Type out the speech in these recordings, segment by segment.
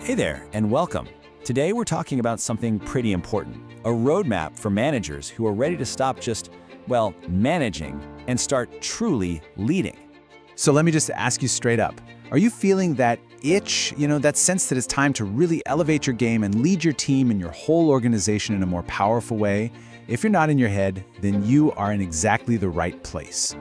Hey there, and welcome. Today we're talking about something pretty important, a roadmap for managers who are ready to stop just, well, managing and start truly leading. So let me just ask you straight up. Are you feeling that itch, that sense that it's time to really elevate your game and lead your team and your whole organization in a more powerful way? If you're not in your head, then you are in exactly the right place.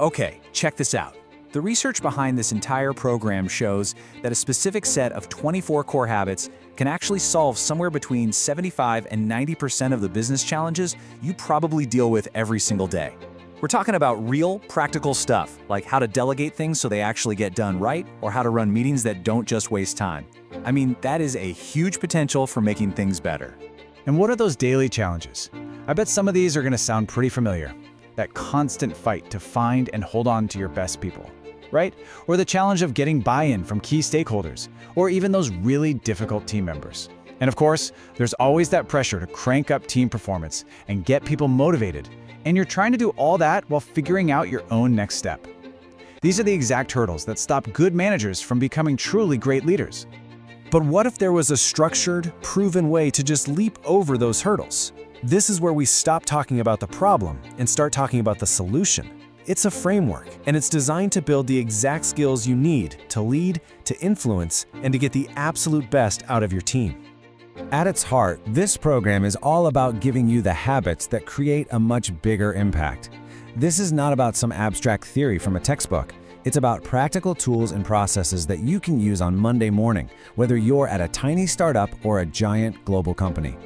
Okay, check this out. The research behind this entire program shows that a specific set of 24 core habits can actually solve somewhere between 75 and 90% of the business challenges you probably deal with every single day. We're talking about real, practical stuff, like how to delegate things so they actually get done right, or how to run meetings that don't just waste time. I mean, that is a huge potential for making things better. And what are those daily challenges? I bet some of these are going to sound pretty familiar. That constant fight to find and hold on to your best people, right? Or the challenge of getting buy-in from key stakeholders, or even those really difficult team members. And of course, there's always that pressure to crank up team performance and get people motivated. And you're trying to do all that while figuring out your own next step. These are the exact hurdles that stop good managers from becoming truly great leaders. But what if there was a structured, proven way to just leap over those hurdles? This is where we stop talking about the problem and start talking about the solution. It's a framework, and it's designed to build the exact skills you need to lead, to influence, and to get the absolute best out of your team. At its heart, this program is all about giving you the habits that create a much bigger impact. This is not about some abstract theory from a textbook. It's about practical tools and processes that you can use on Monday morning, whether you're at a tiny startup or a giant global company.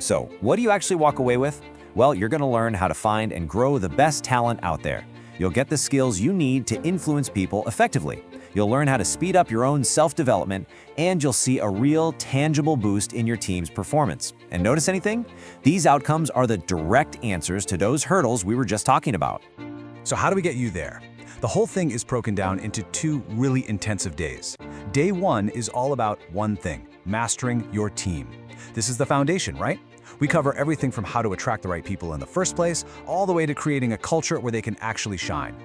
So, what do you actually walk away with? Well, you're going to learn how to find and grow the best talent out there. You'll get the skills you need to influence people effectively. You'll learn how to speed up your own self-development, and you'll see a real, tangible boost in your team's performance. And notice anything? These outcomes are the direct answers to those hurdles we were just talking about. So how do we get you there? The whole thing is broken down into 2 really intensive days. Day 1 is all about one thing: mastering your team. This is the foundation, right? We cover everything from how to attract the right people in the first place, all the way to creating a culture where they can actually shine.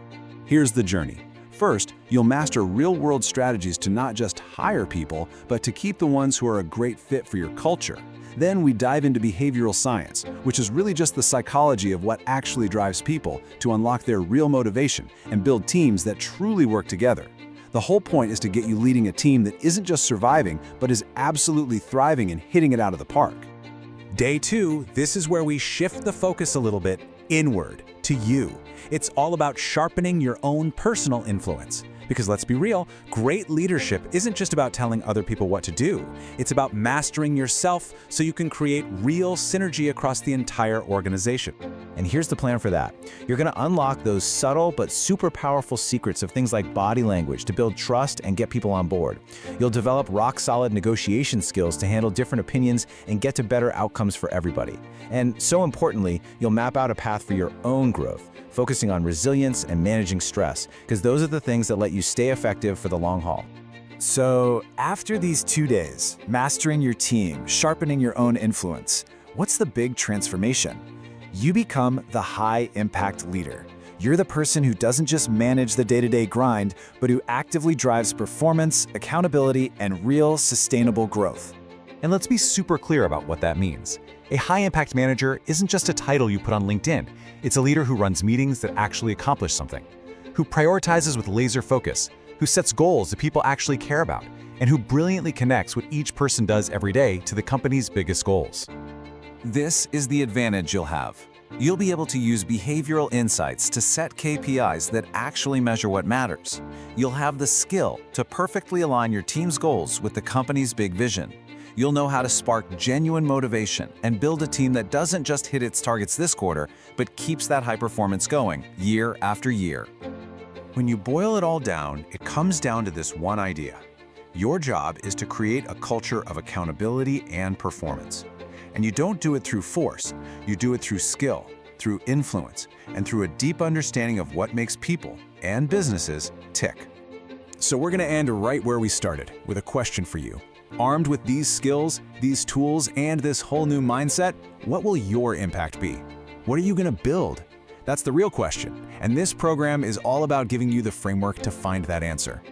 Here's the journey. First, you'll master real-world strategies to not just hire people, but to keep the ones who are a great fit for your culture. Then we dive into behavioral science, which is really just the psychology of what actually drives people to unlock their real motivation and build teams that truly work together. The whole point is to get you leading a team that isn't just surviving, but is absolutely thriving and hitting it out of the park. Day 2, this is where we shift the focus a little bit inward, to you. It's all about sharpening your own personal influence. Because let's be real, great leadership isn't just about telling other people what to do. It's about mastering yourself so you can create real synergy across the entire organization. And here's the plan for that. You're going to unlock those subtle but super powerful secrets of things like body language to build trust and get people on board. You'll develop rock-solid negotiation skills to handle different opinions and get to better outcomes for everybody. And so importantly, you'll map out a path for your own growth, focusing on resilience and managing stress, because those are the things that let you stay effective for the long haul. So after these 2 days, mastering your team, sharpening your own influence, what's the big transformation? You become the high-impact leader. You're the person who doesn't just manage the day-to-day grind, but who actively drives performance, accountability, and real sustainable growth. And let's be super clear about what that means. A high-impact manager isn't just a title you put on LinkedIn. It's a leader who runs meetings that actually accomplish something, who prioritizes with laser focus, who sets goals that people actually care about, and who brilliantly connects what each person does every day to the company's biggest goals. This is the advantage you'll have. You'll be able to use behavioral insights to set KPIs that actually measure what matters. You'll have the skill to perfectly align your team's goals with the company's big vision. You'll know how to spark genuine motivation and build a team that doesn't just hit its targets this quarter, but keeps that high performance going year after year. When you boil it all down, it comes down to this one idea. Your job is to create a culture of accountability and performance. And you don't do it through force. You do it through skill, through influence, and through a deep understanding of what makes people and businesses tick. So we're going to end right where we started, with a question for you. Armed with these skills, these tools, and this whole new mindset, what will your impact be? What are you going to build? That's the real question, and this program is all about giving you the framework to find that answer.